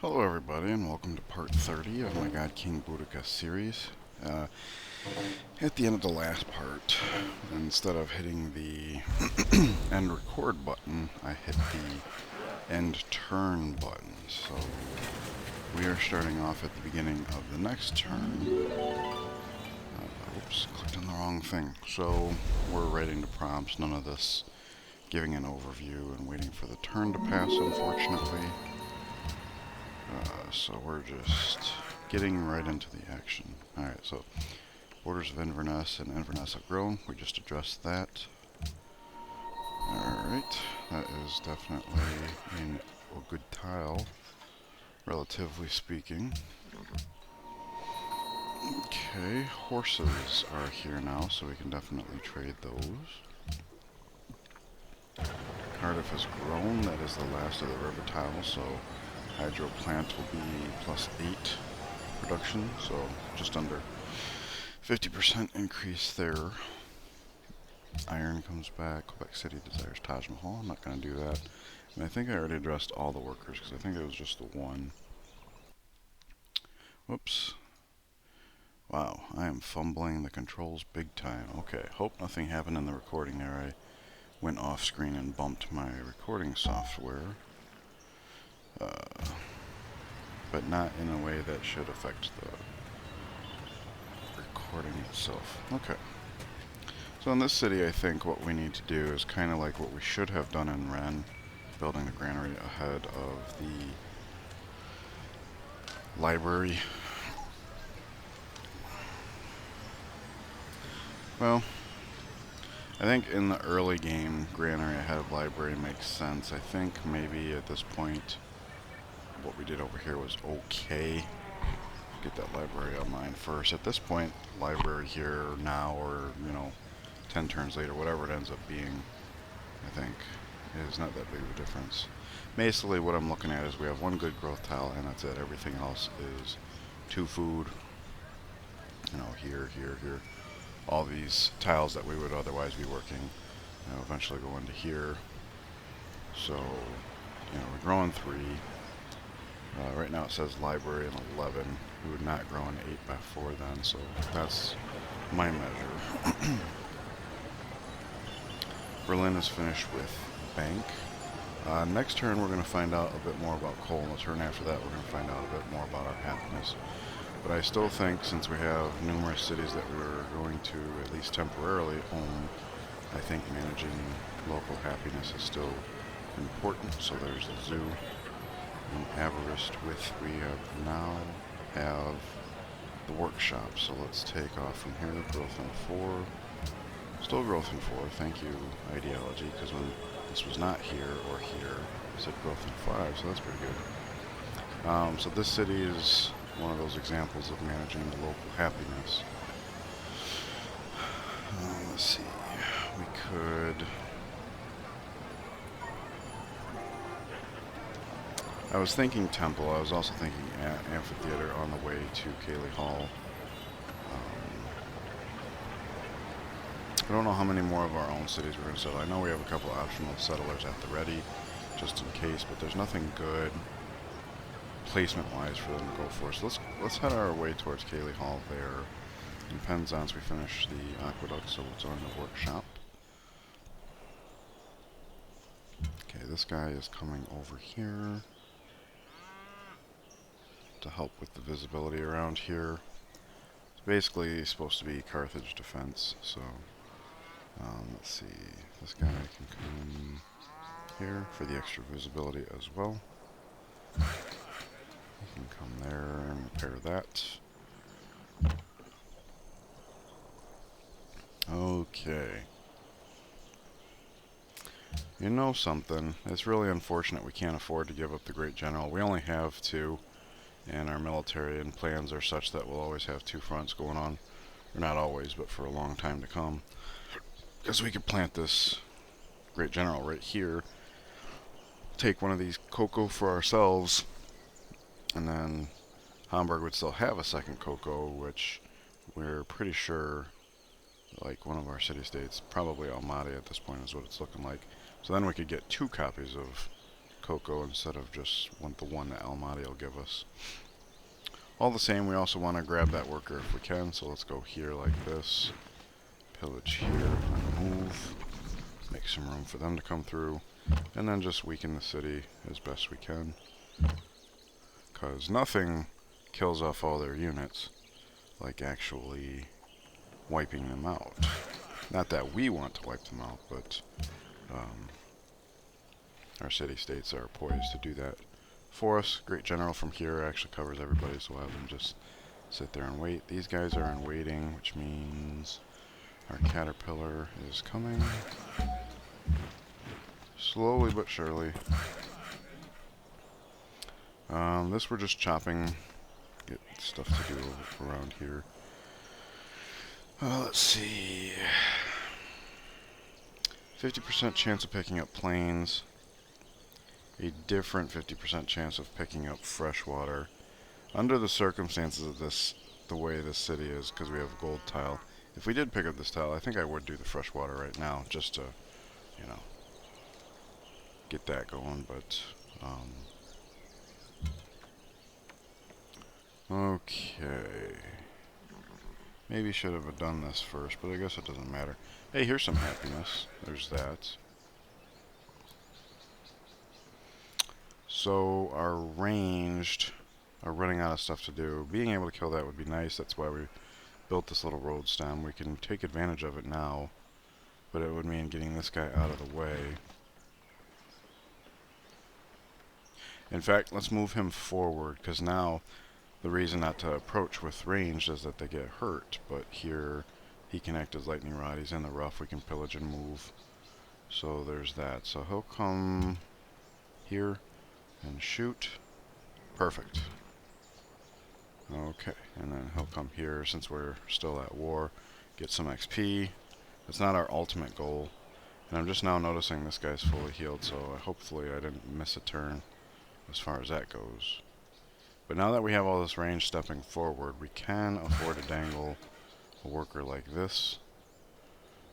Hello everybody and welcome to part 30 of my God King Boudicca series. At the end of the last part, instead of hitting the end record button, I hit the end turn button. So we are starting off at the beginning of the next turn. Oops, clicked on the wrong thing. So we're writing the prompts, none of this giving an overview and waiting for the turn to pass, unfortunately. So we're just getting right into the action. Alright, so borders of Inverness and Inverness have grown. We just addressed that. Alright, that is definitely a good tile, relatively speaking. Okay, horses are here now, so we can definitely trade those. Cardiff has grown. That is the last of the river tiles, so hydro plant will be +8 production, so just under 50% increase there. Iron comes back. Quebec City desires Taj Mahal. I'm not going to do that. And I think I already addressed all the workers because I think it was just the one. Whoops. Wow, I am fumbling the controls big time. Okay, hope nothing happened in the recording there. I went off screen and bumped my recording software. But not in a way that should affect the recording itself. Okay. So in this city, I think what we need to do is kind of like what we should have done in Rennes, building the granary ahead of the library. Well, I think in the early game, granary ahead of library makes sense. I think maybe at this point, what we did over here was okay. Get that library online first. At this point, library here now, or 10 turns later, whatever it ends up being, I think is not that big of a difference. Basically, what I'm looking at is we have one good growth tile, and that's it. Everything else is 2 food. Here, here, here. All these tiles that we would otherwise be working, eventually go into here. So, we're growing 3. Right now it says library in 11. We would not grow an 8x4 then, so that's my measure. Berlin is finished with bank. Next turn we're going to find out a bit more about coal, and the turn after that we're going to find out a bit more about our happiness. But I still think, since we have numerous cities that we're going to, at least temporarily, own, I think managing local happiness is still important. So there's the zoo. And Avarist with, we now have the workshop. So let's take off from here. Growth in 4. Still growth in 4. Thank you, Ideology, because when this was not here or here, it said growth in 5, so that's pretty good. So this city is one of those examples of managing the local happiness. Let's see. We could... I was thinking temple. I was also thinking amphitheater on the way to Cayley Hall. I don't know how many more of our own cities we're going to settle. I know we have a couple optional settlers at the ready, just in case, but there's nothing good placement-wise for them to go for. So let's head our way towards Cayley Hall there. In Penzance we finish the aqueduct, so it's on the workshop. Okay, this guy is coming over here to help with the visibility around here. It's basically supposed to be Carthage defense, so let's see. This guy can come here for the extra visibility as well. You can come there and repair that. Okay. You know something? It's really unfortunate we can't afford to give up the Great General. We only have 2, and our military and plans are such that we'll always have 2 fronts going on. Or not always, but for a long time to come. Because we could plant this Great General right here, take one of these cocoa for ourselves, and then Hamburg would still have a second cocoa, which we're pretty sure, like one of our city-states, probably Almaty at this point is what it's looking like. So then we could get 2 copies of cocoa instead of just the one that Almaty will give us. All the same, we also want to grab that worker if we can, so let's go here like this. Pillage here, and move. Make some room for them to come through. And then just weaken the city as best we can. Because nothing kills off all their units like actually wiping them out. Not that we want to wipe them out, but our city-states are poised to do that for us. Great General from here actually covers everybody, so we'll have them just sit there and wait. These guys are in waiting, which means our Caterpillar is coming. Slowly but surely. This we're just chopping. Get stuff to do around here. Let's see. 50% chance of picking up plains. A different 50% chance of picking up fresh water. Under the circumstances of this, the way this city is, because we have a gold tile, if we did pick up this tile, I think I would do the fresh water right now, just to, you know, get that going, but, okay. Maybe should have done this first, but I guess it doesn't matter. Hey, here's some happiness. There's that. So, our ranged are running out of stuff to do. Being able to kill that would be nice. That's why we built this little road stem. We can take advantage of it now, but it would mean getting this guy out of the way. In fact, let's move him forward, because now the reason not to approach with ranged is that they get hurt, but here he can act as lightning rod. He's in the rough. We can pillage and move. So there's that. So he'll come here and shoot. Perfect. Okay, and then he'll come here since we're still at war, get some XP. It's not our ultimate goal. And I'm just now noticing this guy's fully healed, so hopefully I didn't miss a turn as far as that goes. But now that we have all this range stepping forward, we can afford to dangle a worker like this.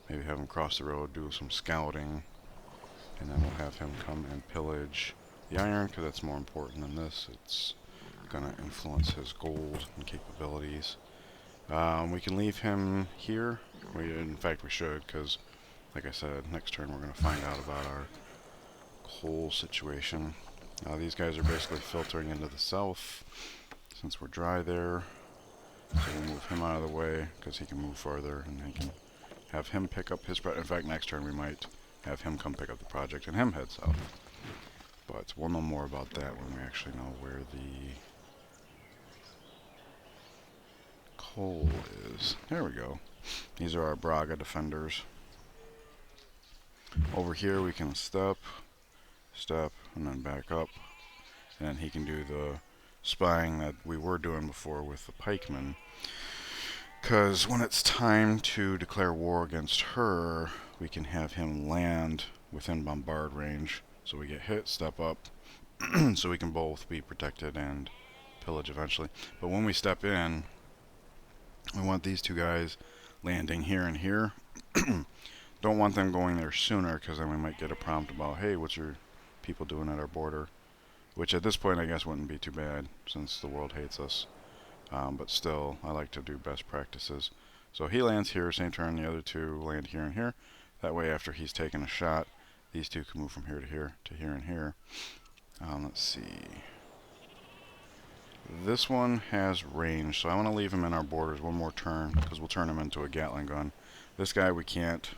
Maybe have him cross the road, do some scouting, and then we'll have him come and pillage the iron, because that's more important than this. It's going to influence his gold and capabilities. We can leave him here. In fact, we should, because, like I said, next turn we're going to find out about our coal situation. These guys are basically filtering into the south, since we're dry there. So we'll move him out of the way, because he can move farther, and he can have him pick up his project. In fact, next turn we might have him come pick up the project, and him head south. But we'll know more about that when we actually know where the coal is. There we go. These are our Braga defenders. Over here we can step, and then back up. And then he can do the spying that we were doing before with the pikemen. Because when it's time to declare war against her, we can have him land within bombard range. So we get hit, step up, so we can both be protected and pillage eventually. But when we step in, we want these two guys landing here and here. Don't want them going there sooner, because then we might get a prompt about, hey, what's your people doing at our border? Which at this point I guess wouldn't be too bad, since the world hates us. But still, I like to do best practices. So he lands here, same turn, the other two land here and here. That way after he's taken a shot, these two can move from here to here, to here and here. Let's see. This one has range, so I want to leave him in our borders one more turn, because we'll turn him into a Gatling gun. This guy we can't.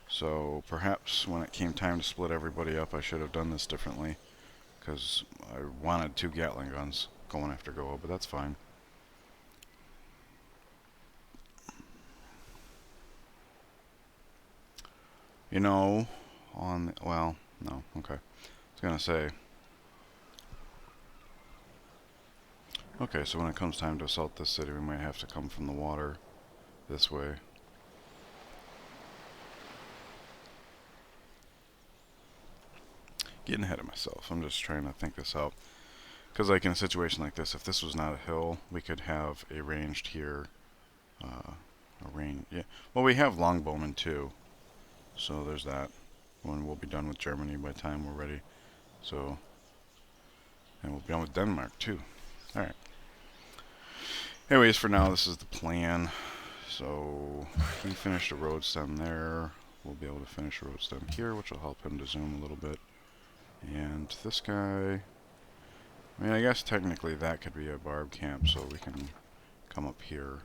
So perhaps when it came time to split everybody up, I should have done this differently, because I wanted 2 Gatling guns going after Goa, but that's fine. You know, well, no, okay. I was gonna say. Okay, so when it comes time to assault this city, we might have to come from the water this way. Getting ahead of myself. I'm just trying to think this out. Because like in a situation like this, if this was not a hill, we could have a ranged here. Yeah. Well, we have longbowmen too. So there's that. When we'll be done with Germany by the time we're ready So, and we'll be on with Denmark too. Alright. Anyways, for now, this is the plan. So, he finished a road stem there. We'll be able to finish a road stem here, which will help him to zoom a little bit. And this guy, I mean, I guess technically that could be a barb camp, so we can come up here.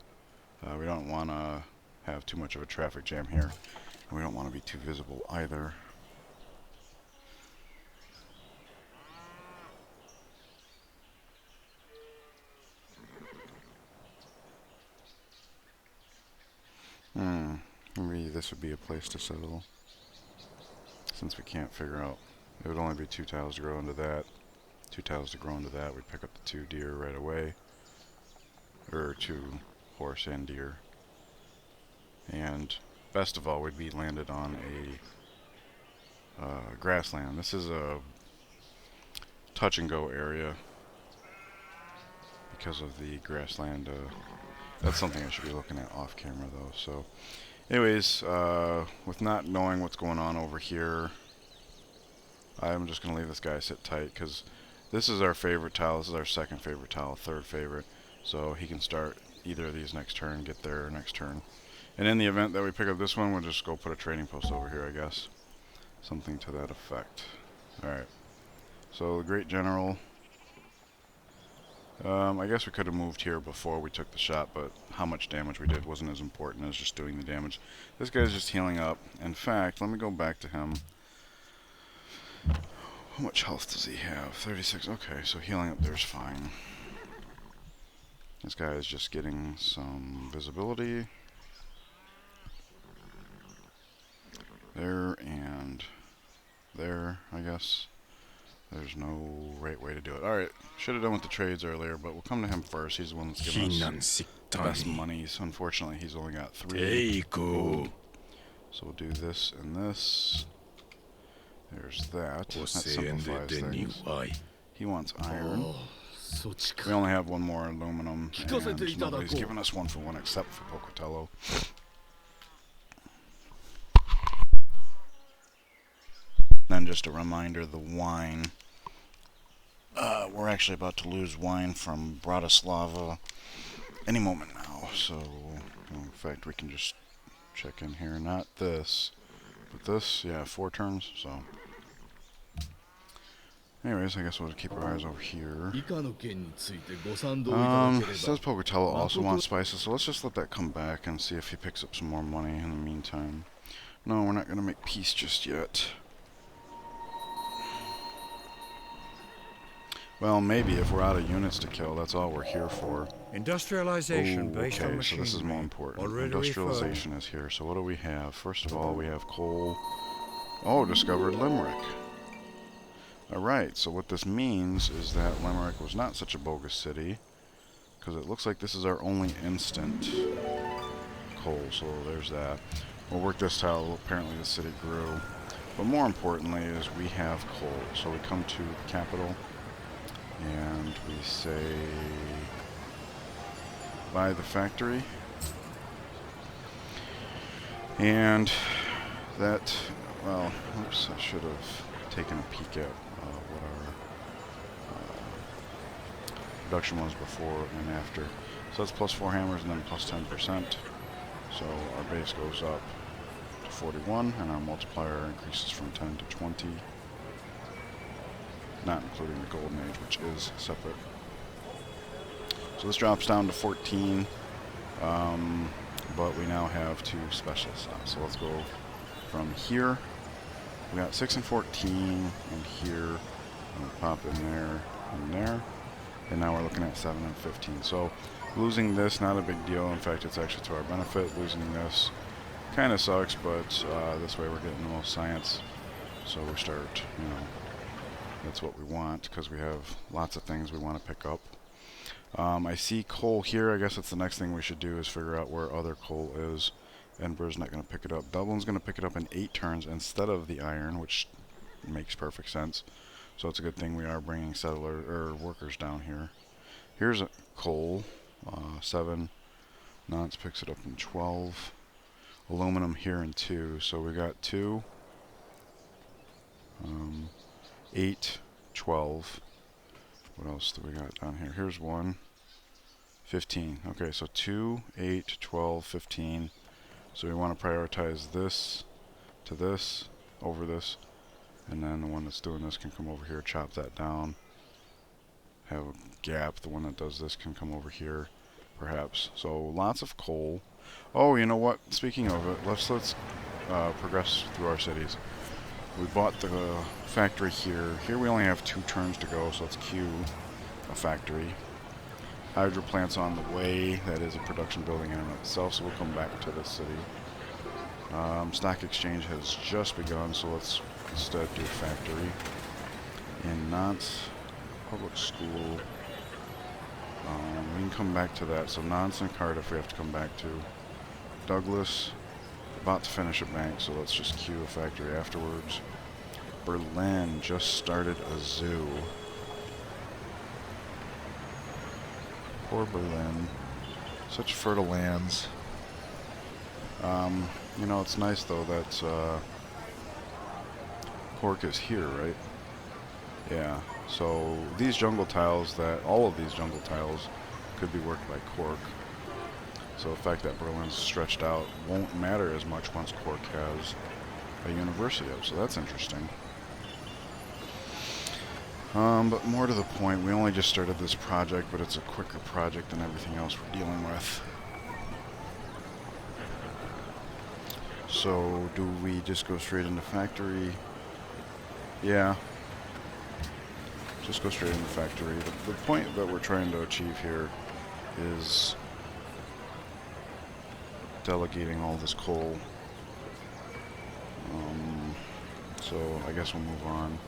We don't want to have too much of a traffic jam here, and we don't want to be too visible either. Maybe this would be a place to settle, since we can't figure out. It would only be 2 tiles to grow into that. 2 tiles to grow into that. We pick up the 2 deer right away, or 2 horse and deer. And best of all, we'd be landed on a grassland. This is a touch and go area because of the grassland. That's something I should be looking at off camera though. So anyways, with not knowing what's going on over here, I'm just going to leave this guy sit tight, because this is our favorite tile. This is our second favorite tile, third favorite. So he can start either of these next turn, get there next turn. And in the event that we pick up this one, we'll just go put a trading post over here, I guess. Something to that effect. Alright. So the Great General. I guess we could have moved here before we took the shot, but how much damage we did wasn't as important as just doing the damage. This guy's just healing up. In fact, let me go back to him. How much health does he have? 36. Okay, so healing up there's fine. This guy is just getting some visibility. There and there, I guess. There's no right way to do it. Alright, should have done with the trades earlier, but we'll come to him first. He's the one that's giving us the best monies. Unfortunately, he's only got 3 gold. So we'll do this and this. There's that. That simplifies things. He wants iron. We only have 1 more aluminum, and nobody's given us 1 for 1 except for Pocatello. Then just a reminder, the wine. We're actually about to lose wine from Bratislava any moment now, so in fact we can just check in here. Not this, but this, yeah, 4 turns, so. Anyways, I guess we'll keep our eyes over here. Says Pocatello also wants spices, so let's just let that come back and see if he picks up some more money in the meantime. No, we're not going to make peace just yet. Well, maybe if we're out of units to kill, that's all we're here for. Industrialization based on okay, machinery. so this is more important. Already Industrialization is here. So what do we have? First of all, we have coal. Oh, discovered Limerick. Alright, so what this means is that Limerick was not such a bogus city, because it looks like this is our only instant coal, so there's that. We'll work this tile. Apparently the city grew. But more importantly is we have coal. So we come to the capital, and we say buy the factory, and that, well, oops, I should have taken a peek at what our production was before and after. So that's plus 4 hammers and then plus 10%. So our base goes up to 41 and our multiplier increases from 10 to 20. Not including the golden age, which is separate. So this drops down to 14, but we now have 2 special slots. So let's go from here. We got 6 and 14, and here, and we'll pop in there, and there, and now we're looking at 7 and 15. So losing this, not a big deal. In fact, it's actually to our benefit. Losing this kind of sucks, but this way we're getting the most science. So we start, you know. That's what we want, because we have lots of things we want to pick up. I see coal here. I guess that's the next thing we should do, is figure out where other coal is. Edinburgh's not going to pick it up. Dublin's going to pick it up in 8 turns instead of the iron, which makes perfect sense. So it's a good thing we are bringing workers down here. Here's a coal, 7. Nance picks it up in 12. Aluminum here in 2. So we got 2. 8, 12. What else do we got down here? Here's 1, 15. Okay, so 2, 8, 12, 15. So we want to prioritize this to this over this, and then the one that's doing this can come over here, chop that down, have a gap. The one that does this can come over here, perhaps. So lots of coal. Oh, you know what? Speaking of it, let's progress through our cities. We bought the factory here. Here we only have 2 turns to go, so let's queue a factory. Hydro plant's on the way. That is a production building in and of itself, so we'll come back to this city. Stock exchange has just begun, so let's instead do factory. In Nantes Public School, we can come back to that. So Nantes and Cardiff we have to come back to. Douglas, about to finish a bank, so let's just queue a factory afterwards. Berlin just started a zoo. Poor Berlin. Such fertile lands. You know, it's nice though that Cork is here, right? Yeah. So these jungle tiles, all of these jungle tiles could be worked by Cork. So the fact that Berlin's stretched out won't matter as much once Cork has a university up. So that's interesting. But more to the point, we only just started this project, but it's a quicker project than everything else we're dealing with. So, do we just go straight into factory? Yeah. Just go straight into factory. The point that we're trying to achieve here is delegating all this coal. So, I guess we'll move on.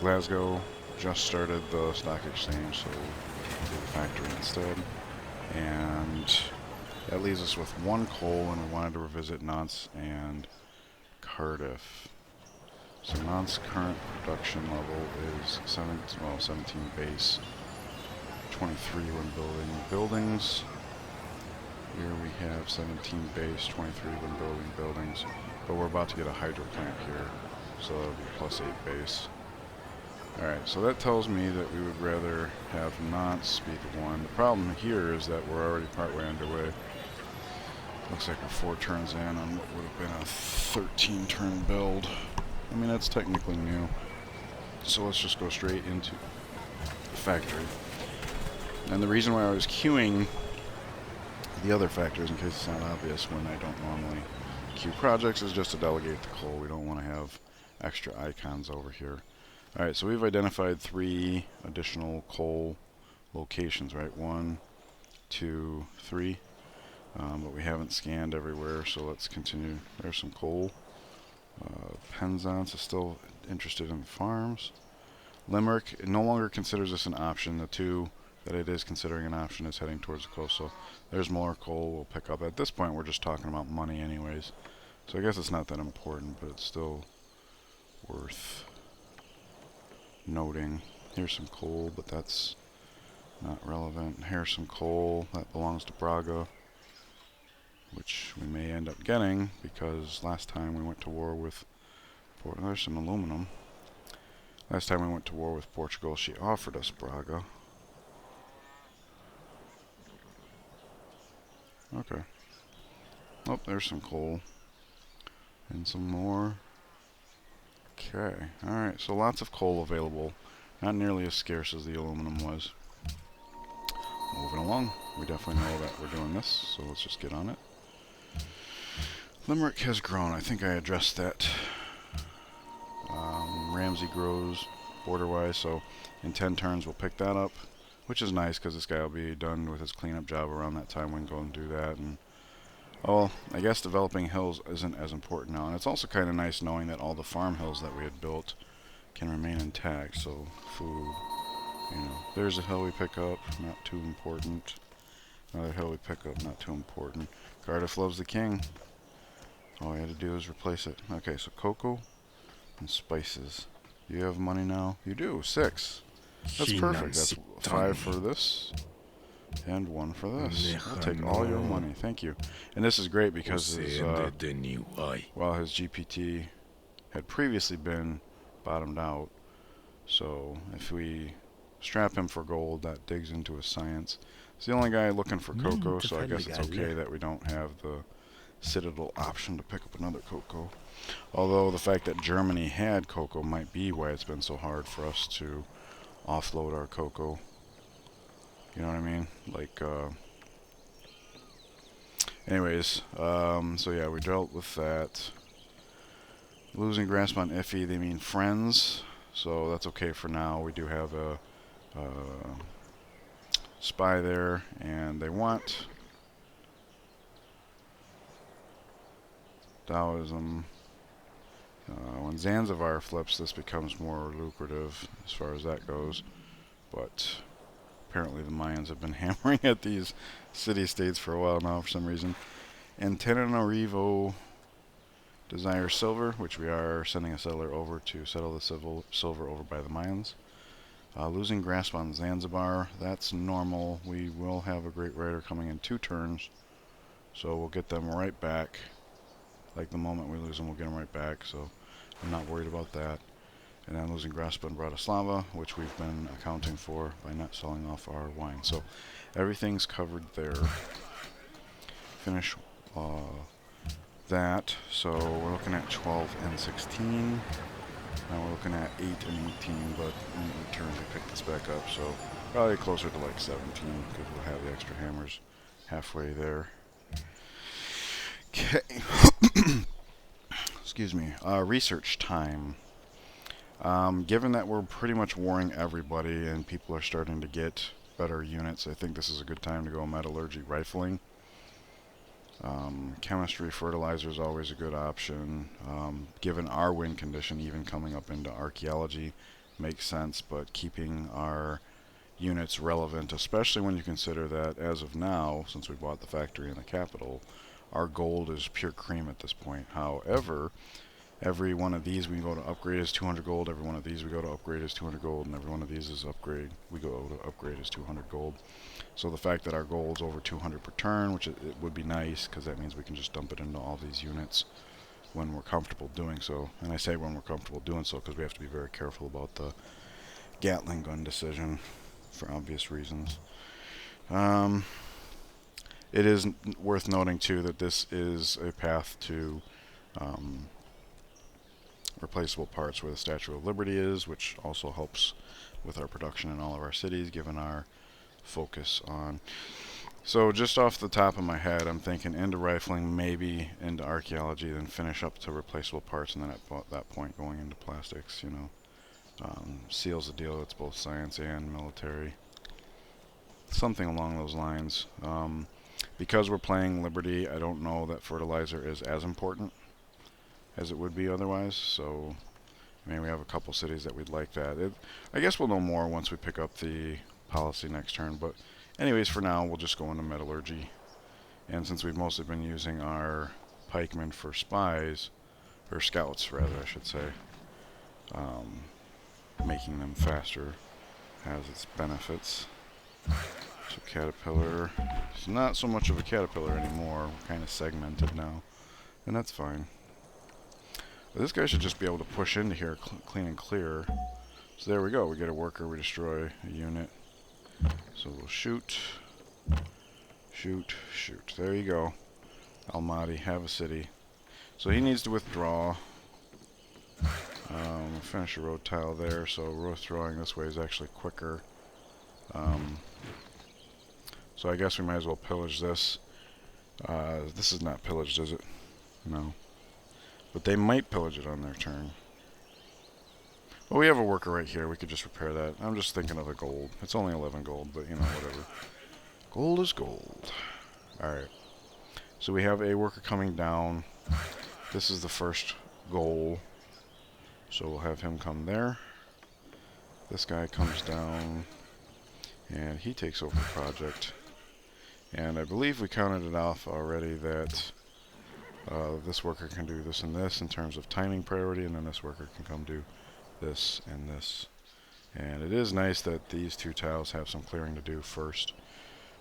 Glasgow just started the stock exchange, so we'll do the factory instead. And that leaves us with 1 coal, and we wanted to revisit Nantes and Cardiff. So Nantes' current production level is 17 base, 23 when building buildings. Here we have 17 base, 23 when building buildings, but we're about to get a hydro plant here, so that'll be +8 base. Alright, so that tells me that we would rather have Nantes be the one. The problem here is that we're already partway underway. Looks like we're 4 turns in on what would have been a 13-turn build. I mean, that's technically new. So let's just go straight into the factory. And the reason why I was queuing the other factors, in case it's not obvious when I don't normally queue projects, is just to delegate the coal. We don't want to have extra icons over here. Alright, so we've identified 3 additional coal locations, right? 1, 2, 3. But we haven't scanned everywhere, so let's continue. There's some coal. Penzance is still interested in farms. Limerick, it no longer considers this an option. The 2 that it is considering an option is heading towards the coast, so there's more coal we'll pick up. At this point, we're just talking about money anyways. So I guess it's not that important, but it's still worth noting. Here's some coal, but that's not relevant. Here's some coal that belongs to Braga, which we may end up getting because last time we went to war with there's some aluminum. Last time we went to war with Portugal, she offered us Braga. Okay. Oh, there's some coal. And some more. Okay. Alright, so lots of coal available. Not nearly as scarce as the aluminum was. Moving along. We definitely know that we're doing this, so let's just get on it. Limerick has grown. I think I addressed that. Ramsey grows border-wise, so in 10 turns we'll pick that up, which is nice because this guy will be done with his cleanup job around that time. We can go and do that. And well, I guess developing hills isn't as important now, and it's also kind of nice knowing that all the farm hills that we had built can remain intact. So food, you know, there's a hill we pick up, not too important. Another hill we pick up, not too important. Cardiff loves the king. All I had to do is replace it. Okay, so cocoa and spices. Do you have money now? You do. 6. That's perfect. That's 5 for this and 1 for this. I'll take all your money. Thank you. And this is great because his, while his GPT had previously been bottomed out, So if we strap him for gold, that digs into his science. He's the only guy looking for cocoa, so I guess it's okay that we don't have the Citadel option to pick up another cocoa. Although the fact that Germany had cocoa might be why it's been so hard for us to offload our cocoa. You know what I mean? Like, anyways, so yeah, we dealt with that. Losing grasp on iffy, they mean friends, so that's okay for now. We do have a spy there, and they want Taoism. When Zanzibar flips, this becomes more lucrative as far as that goes, but apparently the Mayans have been hammering at these city-states for a while now for some reason. Antananarivo desires silver, which we are sending a settler over to settle the silver over by the Mayans. Losing grasp on Zanzibar, that's normal. We will have a Great Rider coming in 2 turns, so we'll get them right back. Like the moment we lose them, we'll get them right back, so I'm not worried about that. And then losing grasp on Bratislava, which we've been accounting for by not selling off our wine. So everything's covered there. Finish that. So we're looking at 12 and 16. Now we're looking at 8 and 18, but in return we pick this back up, so probably closer to like 17, because we'll have the extra hammers halfway there. Okay. Excuse me. Research time. Given that we're pretty much warring everybody and people are starting to get better units, I think this is a good time to go metallurgy rifling. Chemistry fertilizer is always a good option. Given our wind condition, even coming up into archaeology makes sense, but keeping our units relevant, especially when you consider that as of now, since we bought the factory in the capital, our gold is pure cream at this point. However, every one of these we go to upgrade is 200 gold, every one of these we go to upgrade is 200 gold, and every one of these is upgrade we go to upgrade is 200 gold. So the fact that our gold's over 200 per turn, which it would be nice, because that means we can just dump it into all these units when we're comfortable doing so. And I say when we're comfortable doing so because we have to be very careful about the Gatling gun decision for obvious reasons. It is worth noting too that this is a path to replaceable parts where the Statue of Liberty is, which also helps with our production in all of our cities, given our focus on. So just off the top of my head, I'm thinking into rifling, maybe into archaeology, then finish up to replaceable parts, and then at that point going into plastics, you know. Seals the deal. It's both science and military. Something along those lines. Because we're playing Liberty, I don't know that fertilizer is as important as it would be otherwise, so I mean, we have a couple cities that we'd like that. I guess we'll know more once we pick up the policy next turn, but anyways, for now, we'll just go into metallurgy. And since we've mostly been using our pikemen for spies, or scouts rather, I should say, making them faster has its benefits. So Caterpillar, it's not so much of a Caterpillar anymore, we're kind of segmented now, and that's fine. But this guy should just be able to push into here clean and clear. So there we go, we get a worker, we destroy a unit. So we'll shoot, shoot, shoot. There you go. Almaty, have a city. So he needs to withdraw. Finish a road tile there, so withdrawing this way is actually quicker. So I guess we might as well pillage this. This is not pillaged, is it? No. But they might pillage it on their turn. Well, we have a worker right here. We could just repair that. I'm just thinking of the gold. It's only 11 gold, but you know, whatever. Gold is gold. Alright. So we have a worker coming down. This is the first goal. So we'll have him come there. This guy comes down. And he takes over the project. And I believe we counted it off already that this worker can do this and this in terms of timing priority, and then this worker can come do this and this. And it is nice that these 2 tiles have some clearing to do first.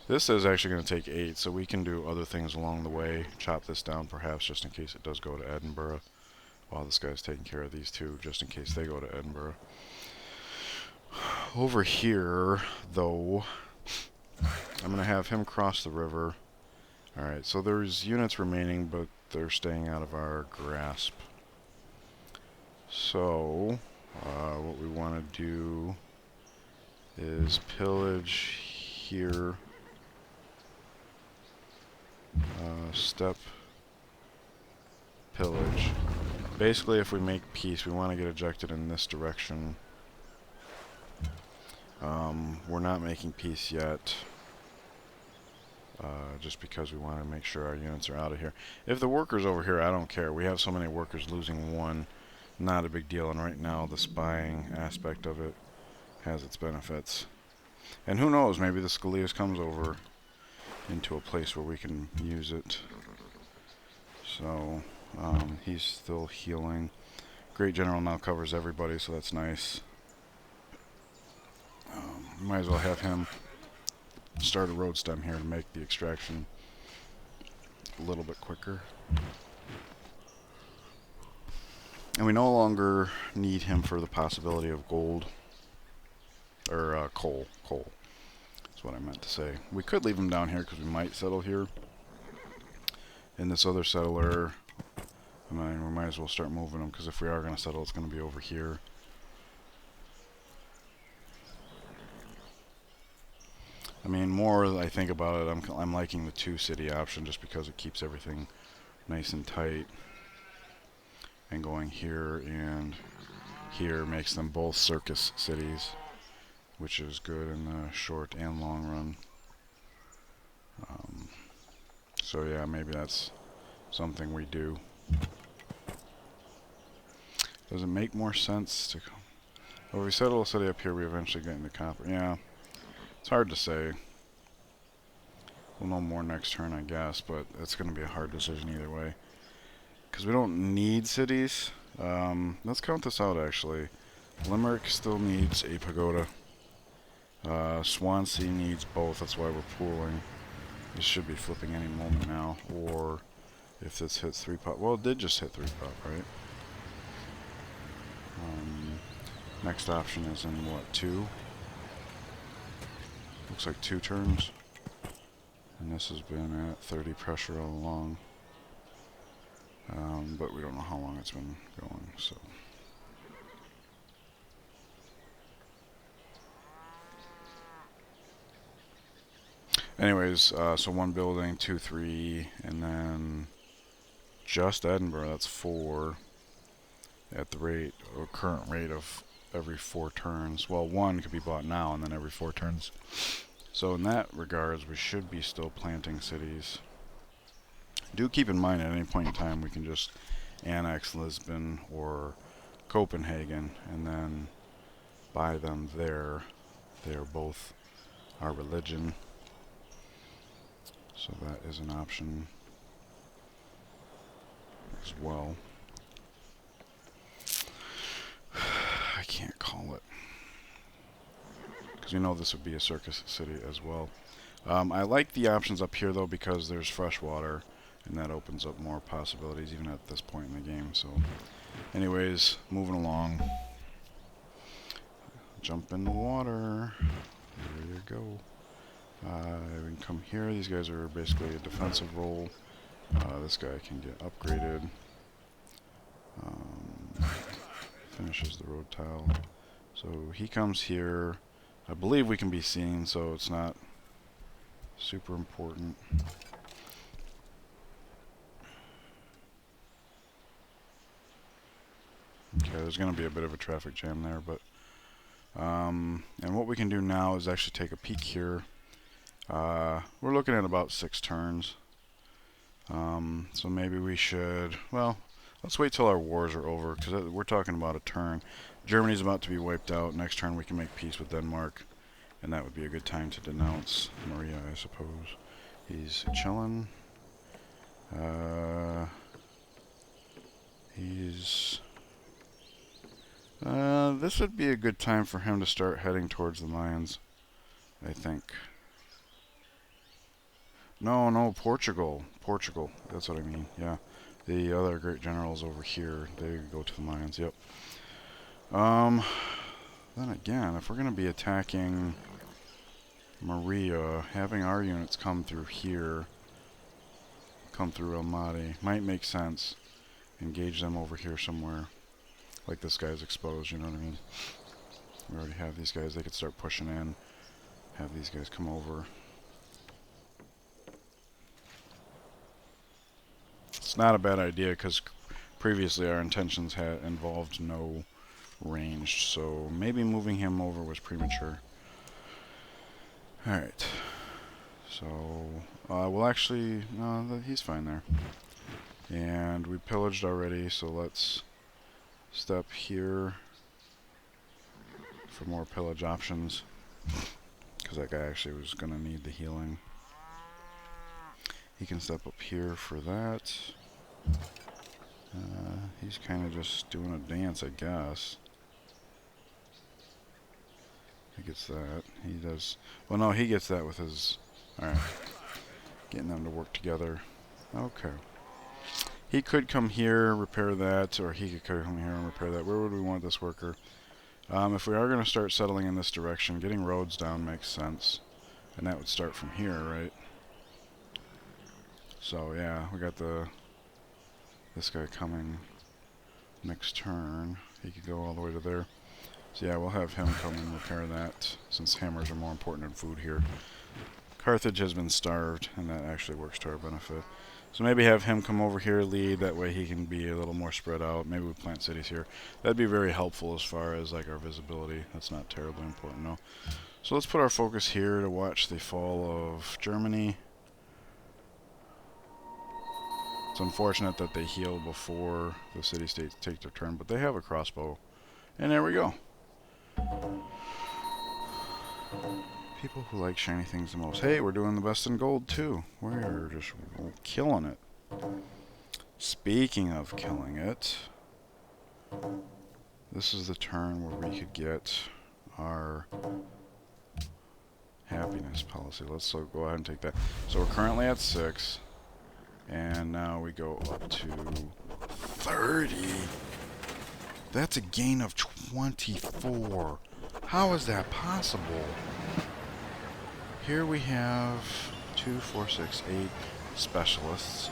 This is actually going to take 8, so we can do other things along the way. Chop this down perhaps just in case it does go to Edinburgh, while this guy's taking care of these 2 just in case they go to Edinburgh. Over here, though, I'm going to have him cross the river. Alright, so there's units remaining, but they're staying out of our grasp. So, what we want to do is pillage here. Step pillage. Basically, if we make peace, we want to get ejected in this direction. We're not making peace yet, just because we want to make sure our units are out of here. If the workers over here, I don't care. We have so many workers, losing one, not a big deal. And right now, the spying aspect of it has its benefits. And who knows, maybe the Scalias comes over into a place where we can use it. So, he's still healing. Great General now covers everybody, so that's nice. Might as well have him start a road stem here to make the extraction a little bit quicker. And we no longer need him for the possibility of gold. Or coal. Coal. That's what I meant to say. We could leave him down here because we might settle here. And this other settler, I mean, we might as well start moving him, because if we are going to settle, it's going to be over here. I mean, more I think about it, I'm liking the 2-city option just because it keeps everything nice and tight. And going here and here makes them both circus cities, which is good in the short and long run. So yeah, maybe that's something we do. Does it make more sense to... Well, if we settle a city up here, we eventually get into copper. Yeah. It's hard to say. We'll know more next turn, I guess, but it's going to be a hard decision either way. Because we don't need cities. Let's count this out, actually. Limerick still needs a pagoda. Swansea needs both, that's why we're pooling. This should be flipping any moment now. Or if this hits 3-pop. Well, it did just hit 3-pop, right? Next option is in, what, 2? Looks like 2 turns. And this has been at 30 pressure all along. But we don't know how long it's been going, so. Anyways, so 1 building, 2, 3, and then just Edinburgh, that's 4 at the rate, or current rate of every 4 turns. Well, 1 could be bought now, and then every 4 turns. So in that regards, we should be still planting cities. Do keep in mind at any point in time we can just annex Lisbon or Copenhagen and then buy them there. They are both our religion. So that is an option as well. I can't call it, because you know this would be a circus city as well. I like the options up here though, because there's fresh water and that opens up more possibilities even at this point in the game. So anyways, moving along. Jump in the water. There you go. We can come here. These guys are basically a defensive role. This guy can get upgraded. Finishes the road tile. So he comes here. I believe we can be seen, so it's not super important. Okay, there's going to be a bit of a traffic jam there, but and what we can do now is actually take a peek here. We're looking at about 6 turns. So maybe we should, well, let's wait till our wars are over, because we're talking about a turn. Germany's about to be wiped out. Next turn we can make peace with Denmark, and that would be a good time to denounce Maria, I suppose. He's chilling. This would be a good time for him to start heading towards the mines, I think. No, Portugal. Portugal, that's what I mean, yeah. The other great generals over here, they go to the mines, yep. Then again, if we're going to be attacking Maria, having our units come through here, come through El Mahdi, might make sense. Engage them over here somewhere. Like this guy's exposed, you know what I mean? We already have these guys, they could start pushing in. Have these guys come over. It's not a bad idea because previously our intentions had involved no ranged, so maybe moving him over was premature. Alright. So, we'll actually, no, he's fine there. And we pillaged already, so let's step here for more pillage options. Because that guy actually was going to need the healing. He can step up here for that. He's kind of just doing a dance, I guess. He gets that. He does. Well, no, he gets that with his. Alright. Getting them to work together. Okay. He could come here, repair that, or he could come here and repair that. Where would we want this worker? If we are going to start settling in this direction, getting roads down makes sense. And that would start from here, right? So, yeah, we got this guy coming next turn. He could go all the way to there. So yeah, we'll have him come and repair that, since hammers are more important than food here. Carthage has been starved, and that actually works to our benefit. So maybe have him come over here, lead, that way he can be a little more spread out. Maybe we plant cities here. That'd be very helpful as far as like our visibility. That's not terribly important, no. So let's put our focus here to watch the fall of Germany. It's unfortunate that they heal before the city-states take their turn, but they have a crossbow. And there we go. People who like shiny things the most. Hey, we're doing the best in gold too. We're just killing it. Speaking of killing it, this is the turn where we could get our happiness policy. Let's go ahead and take that. So we're currently at 6. And now we go up to 30. That's a gain of 24. How is that possible? Here we have 2, 4, 6, 8 specialists.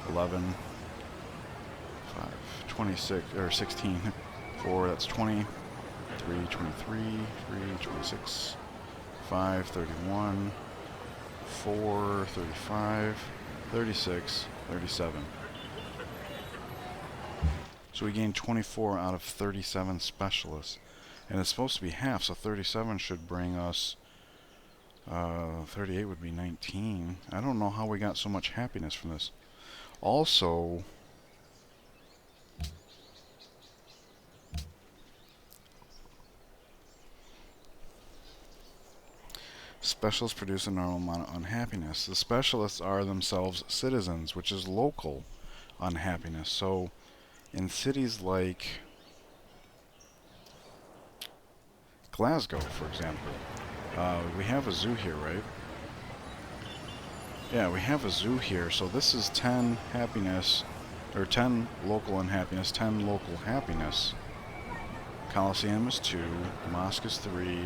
11, 5, 26, or 16. 4, that's 20. 3, 23, 3, 26. 5, 31. 4, 35. 36, 37. So we gained 24 out of 37 specialists. And it's supposed to be half, so 37 should bring us... 38 would be 19. I don't know how we got so much happiness from this. Also... Specialists produce a normal amount of unhappiness. The specialists are themselves citizens, which is local unhappiness. So, in cities like Glasgow, for example, we have a zoo here, right? Yeah, we have a zoo here. So this is 10 happiness, or 10 local unhappiness, 10 local happiness. Coliseum is 2, Mosque is 3.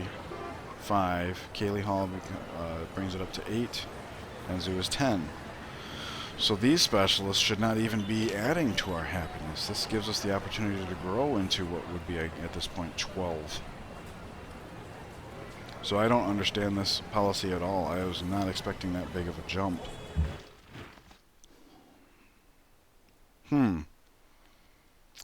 5, Cayley Hall brings it up to 8, and Zoo is 10. So these specialists should not even be adding to our happiness. This gives us the opportunity to grow into what would be, at this point, 12. So I don't understand this policy at all. I was not expecting that big of a jump.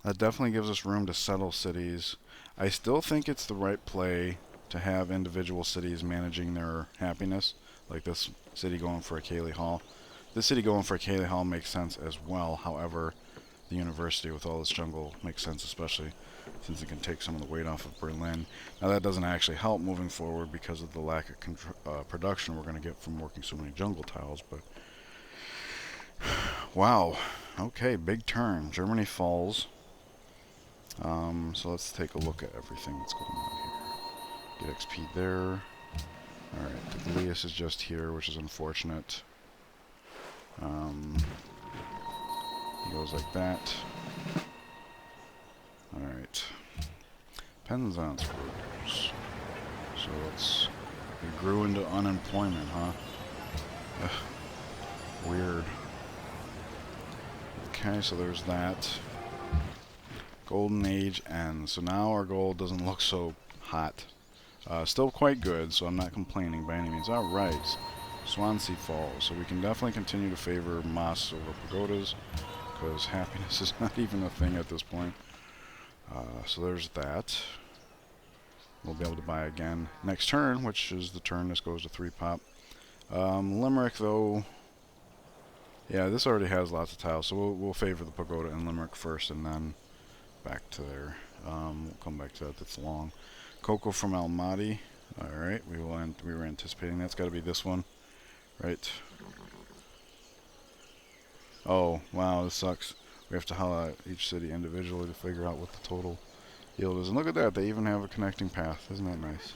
That definitely gives us room to settle cities. I still think it's the right play to have individual cities managing their happiness, like this city going for a Cayley Hall. This city going for a Cayley Hall makes sense as well. However, the university with all its jungle makes sense, especially since it can take some of the weight off of Berlin. Now that doesn't actually help moving forward because of the lack of production we're going to get from working so many jungle tiles, but wow. Okay, big turn. Germany falls. So let's take a look at everything that's going on here. Get XP there. Alright, the Glias is just here, which is unfortunate. He goes like that. Alright. Penzance workers. So it's... It grew into unemployment, huh? Ugh, weird. Okay, so there's that. Golden Age ends. So now our gold doesn't look so hot. Still quite good, so I'm not complaining by any means. Alright, Swansea Falls. So we can definitely continue to favor mosques over pagodas, because happiness is not even a thing at this point. So there's that. We'll be able to buy again next turn, which is the turn this goes to 3 pop. Limerick, though... Yeah, this already has lots of tiles, so we'll favor the pagoda and Limerick first, and then back to there. We'll come back to that. That's long. Cocoa from Almaty. Alright, we were anticipating that's got to be this one, right? Oh, wow, this sucks. We have to highlight each city individually to figure out what the total yield is. And look at that, they even have a connecting path. Isn't that nice?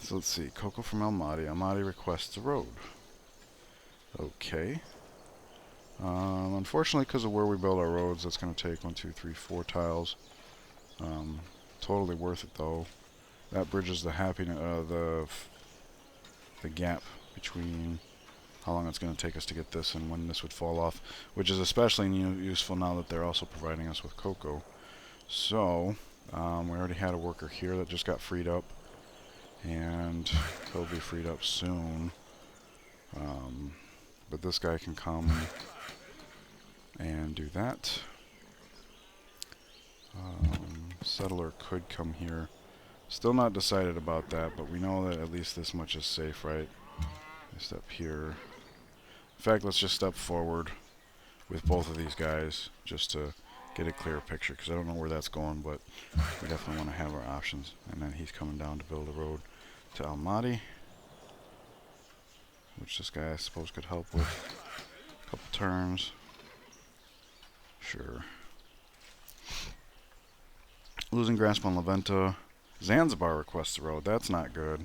So let's see. Cocoa from Almaty. Almaty requests a road. Okay. Unfortunately, because of where we build our roads, that's going to take 1, 2, 3, 4 tiles. Totally worth it, though. That bridges the the gap between how long it's going to take us to get this and when this would fall off, which is especially useful now that they're also providing us with cocoa. So, we already had a worker here that just got freed up, and he'll be freed up soon. But this guy can come and do that. Settler could come here. Still not decided about that, but we know that at least this much is safe, right? Step here. In fact, let's just step forward with both of these guys just to get a clear picture, because I don't know where that's going, but we definitely want to have our options. And then he's coming down to build a road to Almaty, which this guy I suppose could help with a couple turns. Sure. Losing grasp on Leventa. Zanzibar requests a road. That's not good.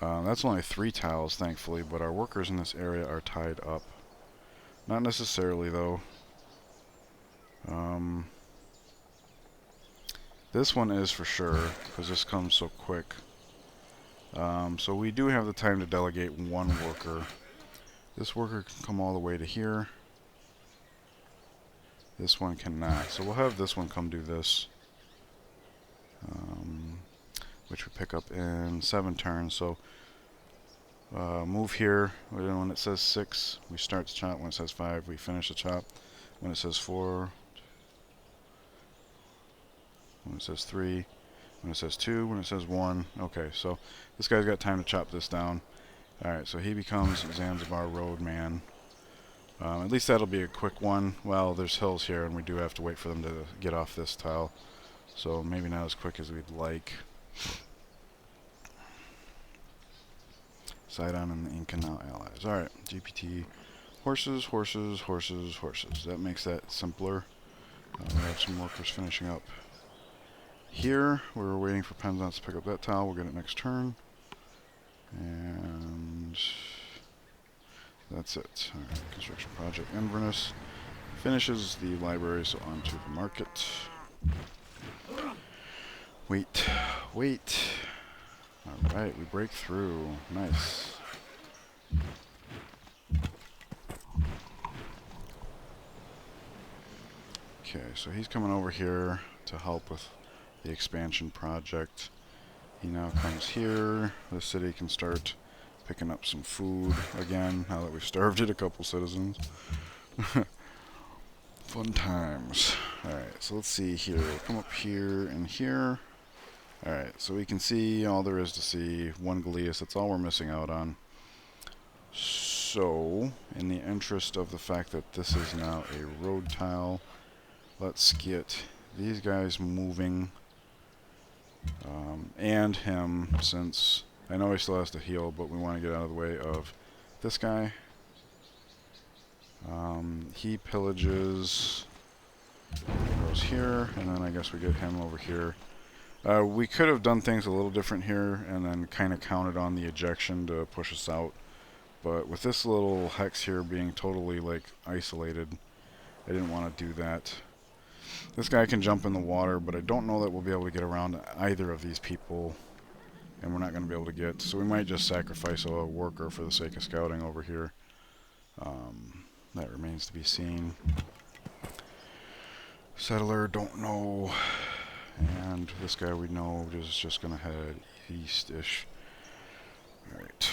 That's only 3 tiles, thankfully, but our workers in this area are tied up. Not necessarily, though. This one is for sure, because this comes so quick. So we do have the time to delegate 1 worker. This worker can come all the way to here. This one cannot. So we'll have this one come do this. Which we pick up in 7 turns. So move here. When it says 6, we start the chop. When it says 5, we finish the chop. When it says 4, when it says 3, when it says 2, when it says 1. Okay, so this guy's got time to chop this down. Alright, so he becomes Zanzibar Roadman. At least that'll be a quick one. Well, there's hills here, and we do have to wait for them to get off this tile. So maybe not as quick as we'd like. Sidon and the Inca now allies. Alright, GPT. Horses, horses, horses, horses. That makes that simpler. We have some workers finishing up here. We're waiting for Penzance to pick up that tile. We'll get it next turn. And that's it. Alright, construction project Inverness finishes the library, so on to the market. Wait, wait. Alright, we break through. Nice. Okay, so he's coming over here to help with the expansion project. He now comes here. The city can start picking up some food again, now that we've starved it a couple citizens. Fun times. Alright, so let's see here. We'll come up here and here. Alright, so we can see all there is to see. 1 Galeas, that's all we're missing out on. So, in the interest of the fact that this is now a road tile, let's get these guys moving. And him, since I know he still has to heal, but we want to get out of the way of this guy. He pillages, goes here, and then I guess we get him over here. We could have done things a little different here and then kind of counted on the ejection to push us out. But with this little hex here being totally like isolated, I didn't want to do that. This guy can jump in the water, but I don't know that we'll be able to get around either of these people. And we're not going to be able to get... So we might just sacrifice a worker for the sake of scouting over here. That remains to be seen. Settler, don't know. And this guy we know is just going to head east-ish. Alright.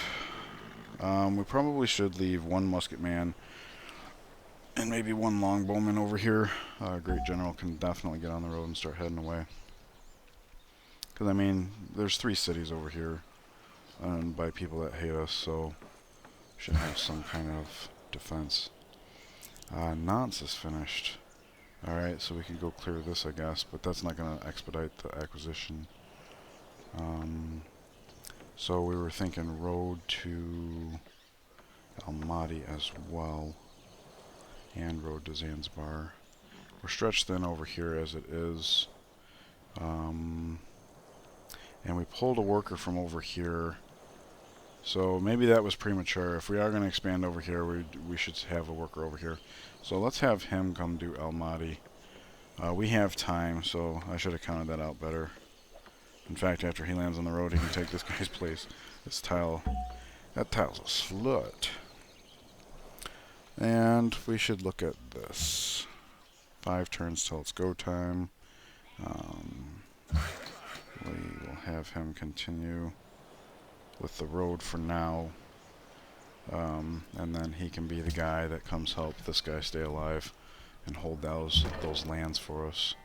We probably should leave one musketman and maybe one longbowman over here. Great General can definitely get on the road and start heading away. Because, I mean, there's 3 cities over here owned by people that hate us, so should have some kind of defense. Nantes is finished. Alright, so we can go clear this, I guess, but that's not going to expedite the acquisition. So we were thinking road to Almaty as well, and road to Zanzibar. We're stretched thin over here as it is. And we pulled a worker from over here. So maybe that was premature. If we are going to expand over here, we should have a worker over here. So let's have him come do Almaty. We have time, so I should have counted that out better. In fact, after he lands on the road, he can take this guy's place. This tile, that tile's a slut. And we should look at this. 5 turns till it's go time. We will have him continue with the road for now. And then he can be the guy that comes help this guy stay alive and hold those lands for us.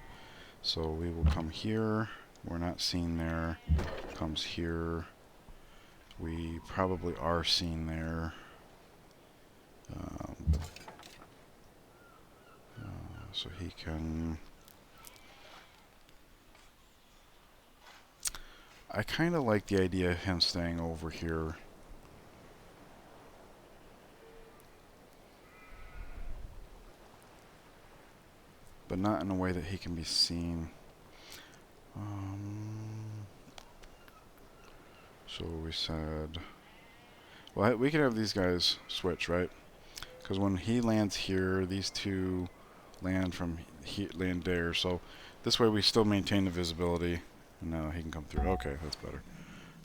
So we will come here. We're not seen there. Comes here. We probably are seen there. So he can... I kind of like the idea of him staying over here. But not in a way that he can be seen. So we said... Well, we could have these guys switch, right? Because when he lands here, these 2 land from land there. So this way we still maintain the visibility. And now he can come through. Okay, that's better.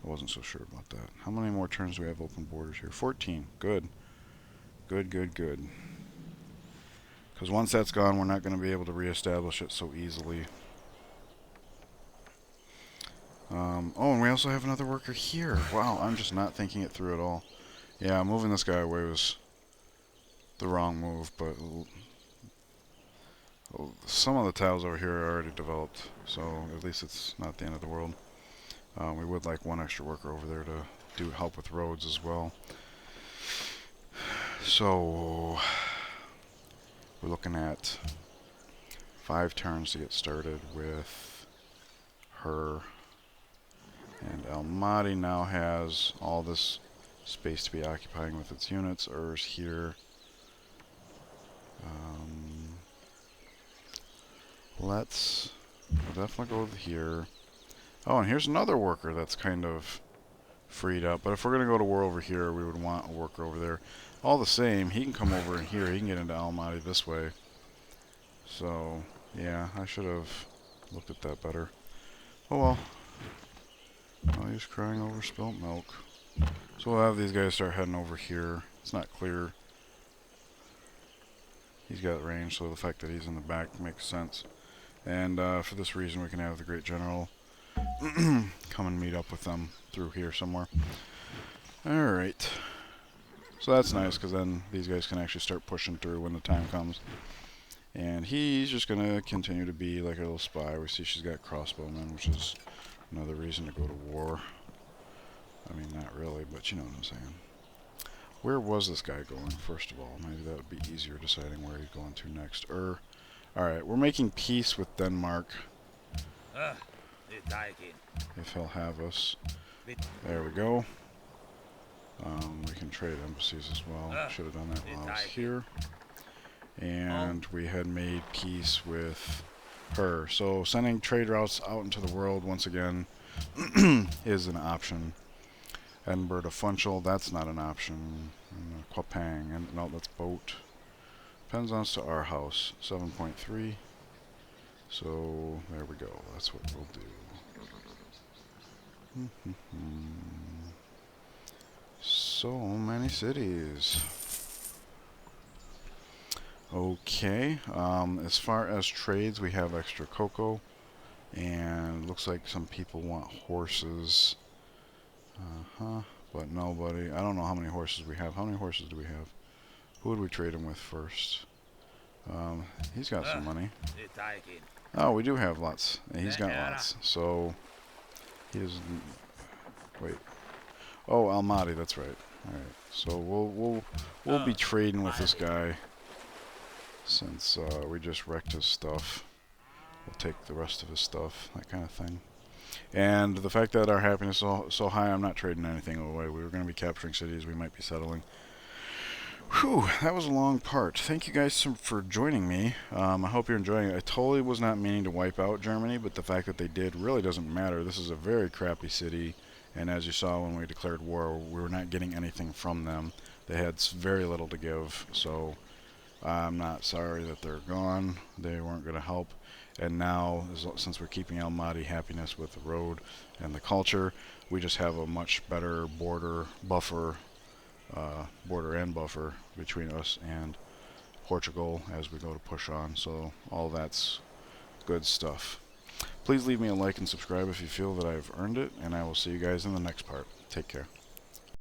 I wasn't so sure about that. How many more turns do we have open borders here? 14. Good. Good, good, good. Because once that's gone, we're not going to be able to reestablish it so easily. Oh, and we also have another worker here. Wow, I'm just not thinking it through at all. Yeah, moving this guy away was the wrong move, but some of the tiles over here are already developed, so at least it's not the end of the world. We would like one extra worker over there to help with roads as well. So we're looking at 5 turns to get started with her. And Almaty now has all this space to be occupying with its units. Ur's here. We'll definitely go here. Oh, and here's another worker that's kind of freed up. But if we're going to go to war over here, we would want a worker over there. All the same, he can come over in here. He can get into Almaty this way. So, yeah, I should have looked at that better. Oh well. Oh, he's crying over spilt milk. So we'll have these guys start heading over here. It's not clear. He's got range, so the fact that he's in the back makes sense. And for this reason, we can have the Great General come and meet up with them through here somewhere. Alright. So that's nice, because then these guys can actually start pushing through when the time comes. And he's just going to continue to be like a little spy. We see she's got crossbowmen, which is another reason to go to war. I mean, not really, but you know what I'm saying. Where was this guy going, first of all? Maybe that would be easier deciding where he's going to next. Alright, we're making peace with Denmark. If he'll have us. There we go. We can trade embassies as well. Should have done that while I was here. And we had made peace with her. So sending trade routes out into the world once again is an option. Edinburgh to Funchal, that's not an option. Quapang, and no, that's boat. Penzance to our house, 7.3. So there we go. That's what we'll do. So many cities. Okay. As far as trades, we have extra cocoa, and looks like some people want horses. But nobody. I don't know how many horses we have. How many horses do we have? Who would we trade him with first? He's got some money. Oh, we do have lots. He's got lots. So he is. Wait. Oh, Almaty. That's right. All right. So we'll be trading with this guy since we just wrecked his stuff. We'll take the rest of his stuff, that kind of thing. And the fact that our happiness is so high, I'm not trading anything away. We were going to be capturing cities. We might be settling. Whew, that was a long part. Thank you guys for joining me. I hope you're enjoying it. I totally was not meaning to wipe out Germany, but the fact that they did really doesn't matter. This is a very crappy city, and as you saw when we declared war, we were not getting anything from them. They had very little to give, so I'm not sorry that they're gone. They weren't going to help. And now, since we're keeping Almaty happiness with the road and the culture, we just have a much better border and buffer between us and Portugal as we go to push on. So all that's good stuff. Please leave me a like and subscribe if you feel that I've earned it, and I will see you guys in the next part. Take care.